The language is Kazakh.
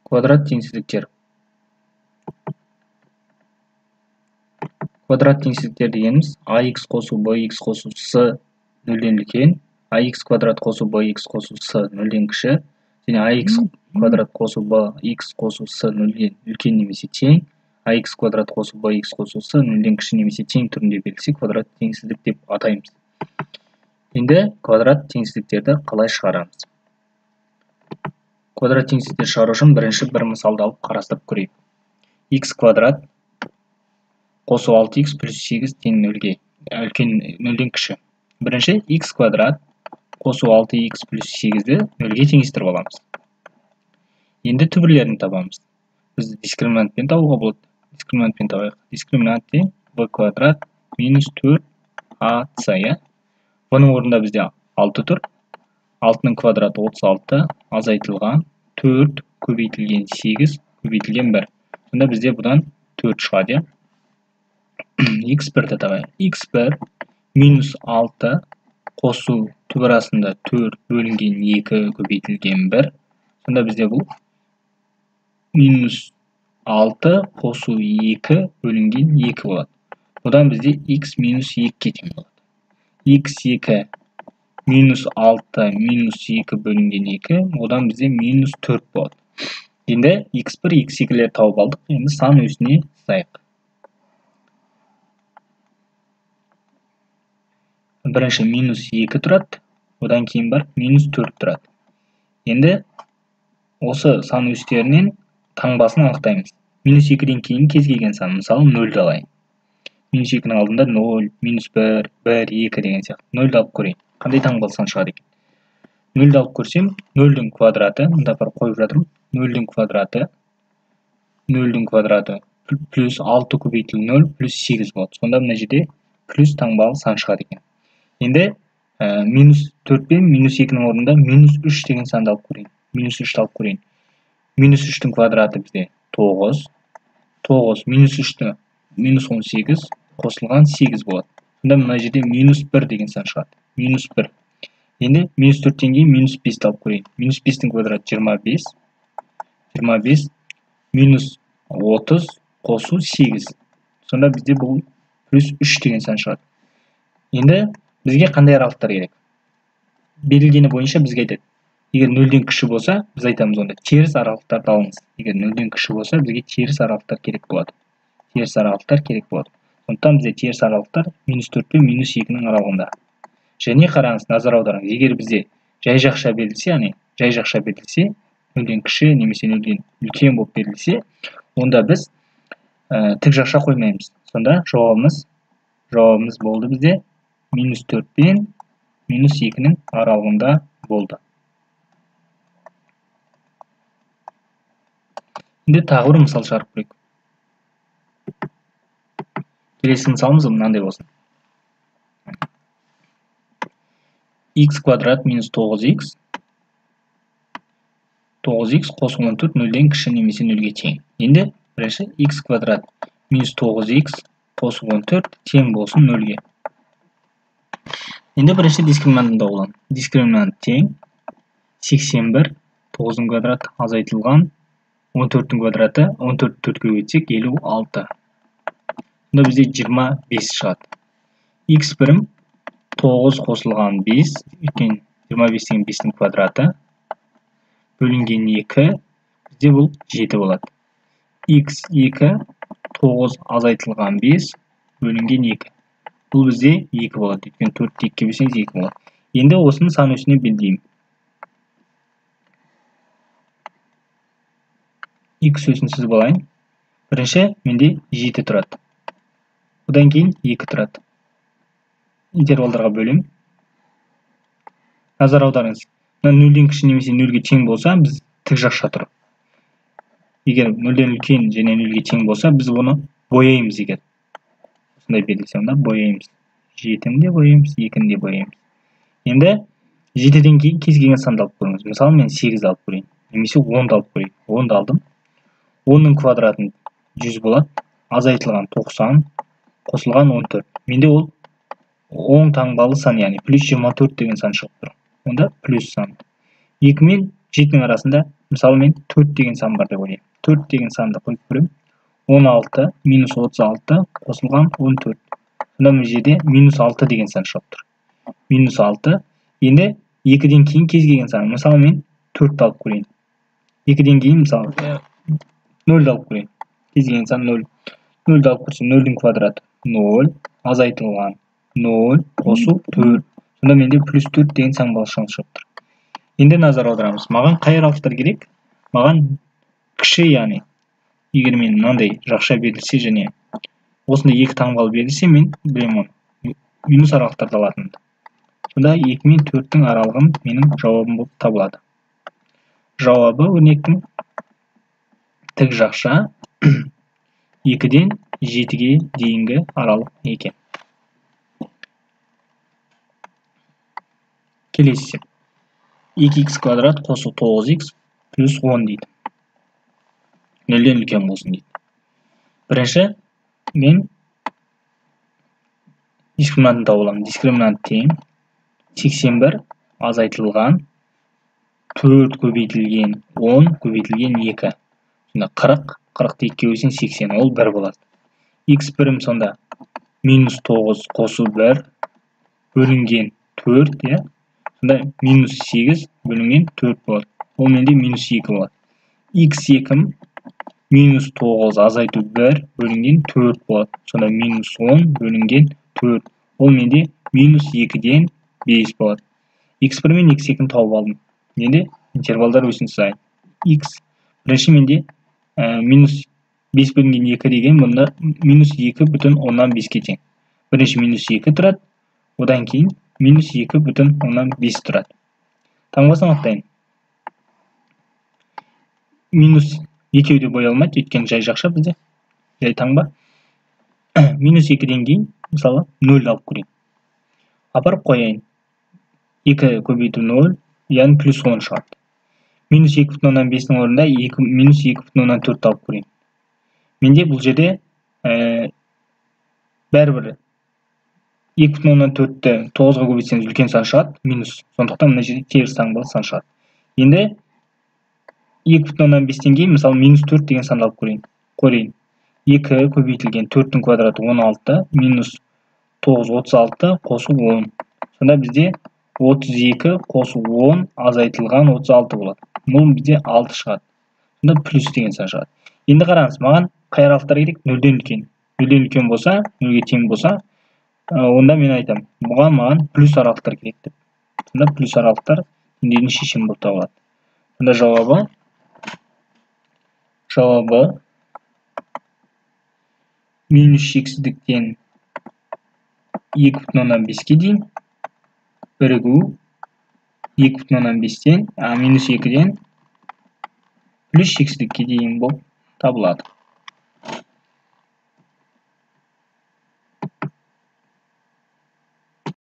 Квадрат теңсіздіктер. Квадрат теңсіздіктер дегеніміз ax қосу bx қосу s нөлден үлкен, ax квадрат қосу bx қосу s нөлден кіші, және ax квадрат қосу bx қосу s нөлден үлкен немесе тең, ax квадрат қосу bx қосу s нөлден кіші немесе тең түрінде берілсе квадрат теңсіздік деп атаймыз. Енді квадрат теңсіздіктерді қалай шығарамыз? Квадрат теңсіздіктерді шығару үшін бірінші бір мысалды алып қарастырып көрейік. X квадрат қосу 6x плюс 8 тең нөлге, үлкен нөлден кіші. Бірінші x квадрат қосу 6x плюс 8-ді нөлге теңестіріп аламыз. Енді түбірлерін табамыз. Біз дискриминантпен табуға болады. Дискриминантпен табайық. Дискриминант тең b квадрат минус 4ac. Бұның орнында бізде 6 тұр. 6-ның квадраты 36, азайтылған 4 көбейтілген 8 көбейтілген 1. Сонда бізде бұдан 4 шығады. x1-ді табайық. x1 минус 6 қосу түбір астында 4 бөлінген 2 көбейтілген 1. Сонда бізде бұл минус 6 қосу 2 бөлінген 2 болады. Бұдан бізде x минус 2-ке тең болады. x2 минус 6 минус 2 бөлінген 2, одан бізде минус 4 болады. Енді x1, x2-лер тауып алдық. Енді сан өсіне сызайық. Бірінші минус 2 тұрады, одан кейін бар минус 4 тұрады. Енді осы сан өстерінен таңбасын анықтаймыз. Минус 2-ден кейін кез келген сан, мысалы 0-ді алайын. Минус 2-нің алдында 0, минус 1, 1, 2 деген сияқты. 0-ді алып көрейін. Қандай таңбалы сан шығады екен? 0-ді алып көрсем, 0-дің квадраты, мұнда бар қойып жатырмын. 0-дің квадраты плюс 6 көбейтілген 0 плюс 8 болады. Сонда мына жерде плюс таңбалы сан шығады екен. Енді минус 4 пен минус 2-нің орнында минус 3 деген санды алып көрейін. Минус 3-ді алып көрейін. Минус 3-дің квадраты бізде 9. 9 минус 3-ті минус 18 қосылған 8 болады. Сонда мына жерде минус 1 деген сан шығады. Минус 1. Енді минус 4-тен кейін минус 5-ті алып көрейін. Минус 5-тің квадраты 25. 25 минус 30 қосу 8. Сонда бізде бұл плюс 3 деген сан шығады. Енді бізге қандай аралықтар керек? Берілгені бойынша бізге айтады. Егер 0-ден кіші болса, біз айтамыз онда теріс аралықтарды алыңыз. Егер 0-ден кіші болса, бізге теріс аралықтар керек болады. Теріс аралықтар керек болады. Сондықтан бізде теріс аралықтар минус 4 пен минус 2-нің аралығында. Және қараңыз, назар аударыңыз. Егер бізде жай жақша берілсе, 0-ден кіші немесе 0-ден үлкен болып берілсе, онда біз тік жақша қоймаймыз. Сонда жауабымыз болды бізде минус 4 пен минус 2-нің аралығында болды. Енді тағы бір мысал шығарып көрейік. Келесі мысалымыз мынандай болсын. x квадрат минус 9x. 9x қосу 14 0-ден кіші немесе 0-ге тең. Енді бірінші x квадрат минус 9x қосу 14 тең болсын 0-ге. Енді бірінші дискриминантында olan. Дискриминант тең 81, 9-ның квадраты азайтылған 14-дің квадраты, 14 4-ге өтсек 56. Бұнда бізде 25 шығады. x1 9 қосылған 5, өткен 25 деген 5-дің квадраты, бөлінген 2, бізде бұл 7 болады. x2 9 азайтылған 5, бөлінген 2. Бұл бізде 2 болады. Өткен 4-ті 2-ге бөлсеңіз 2 болады. Енді осының сан өсіне белгілеймін. x өсін сызып алайын. Бірінші менде 7 тұрады. Одан кейін 2 тұрады. Интервалдарға бөлем. Назар аударыңыз. 0-ден кіші немесе 0-ге тең болса, біз тік жақша тұр. Егер 0-ден үлкен және 0-ге тең болса, біз оны бояймыз егер. Осындай берілсе, онда бояймыз. 7-ні де бояймыз, 2-ні де бояймыз. Енді 7-ден кейін кез келген санды алып көріңіз. Мысалы, мен 8-ді алып көрейін. Немесе 10-ды алып көрейін. 10-ды алдым. 10-ның квадратын 100 болады. Азайтылған 90, қосылған 14. Менде ол 10 таңбалы сан, яғни плюс 24 деген сан шығып тұр. Онда плюс сан. 2 мен 7-нің арасында, мысалы мен 4 деген сан бар деп ойлаймын. 4 деген санды қойып көремін. 16 минус 36 қосылған 14. Сонда бұл жерде минус 6 деген сан шығып тұр. Минус 6. Енді 2-ден кейін кез келген сан. Мысалы мен 4 алып көрейін. 2-ден кейін мысалы 0 алып көрейін. Кез келген сан 0. 0 алып көрсем 0-дің квадраты 0, азайтылған 0 қосу 4. Сонда менде плюс 4 деген сан шығып тұр. Енді назар аударамыз. Маған қай аралықтар керек? Маған кіші, яғни егер мен мынандай жақша берілсе және осындай 2 таңбалы берілсе, мен білемін оны. Минус аралықтарды алатынымды. Сонда 2 мен 4-тің аралығым менің жауабым болып табылады. Жауабы өрнектің тік жақша 2-ден 7-ге дейінгі аралық екен. Келесі. 2х квадрат қосу 9х плюс 10 дейді. 0-ден үлкен болсын дейді. Бірінші, мен дискриминантын тауып аламын. Дискриминант тең 81 азайтылған 4 көбейтілген 10 көбейтілген 2. Сонда 40, 40-ды 2-ге бөлсең 80, ол 1 болады. Х бірім сонда минус 9 қосу 1 бөлінген 4, сонда минус 8 бөлінген 4 болады. Ол менде минус 2 болады. Х2 минус 9 азайту 1 бөлінген 4 болады. Сонда минус 10 бөлінген 4. Ол менде минус 2-ден 5 болады. Х1 мен х2-ні тауып алдым. Енді интервалдар өсін сұрайды. Х бірінші менде минус 5 бөлінген 2 деген бұнда минус 2,5-ке тең. Бірінші минус 2 тұрады, одан кейін минус 2,5 тұрады. Таңбасын анықтайын. Минус екеуде боя алмайды, өйткені жай жақша бізде. Жай таңба. Минус 2-ден кейін, мысалы, 0 алып көрейін. Апарып қояйын. 2 көбейту 0, яғни плюс 10 шығады. Минус 2,5-ның орнында минус 2,4 алып көрейін. Менде бұл жерде бәрібір 2,4-ті 9-ға көбейтсеңіз үлкен сан шығады, минус. Сондықтан мына жерде теріс таңбалы сан шығады. Енді 2,5-тен кейін, мысалы, минус 4 деген санды алып көрейін. 2 көбейтілген 4-тің квадраты 16, минус 9, 36, қосу 10. Сонда бізде 32 қосу 10 азайтылған 36 болады. Бұл бізде 6 шығады. Сонда плюс деген сан шығады. Енді қараңыз, маған қай аралықтар керек? 0-ден үлкен. 0-ден үлкен болса, 0-ге тең болса, онда мен айтам, бұған маған плюс аралықтар керек деп. Сонда плюс аралықтар теңдеудің шешімі болып табылады. Сонда жауабы минус шексіздіктен 2,5-ке дейін бірігу 2,5-тен минус 2-ден плюс шексіздікке дейін болып табылады.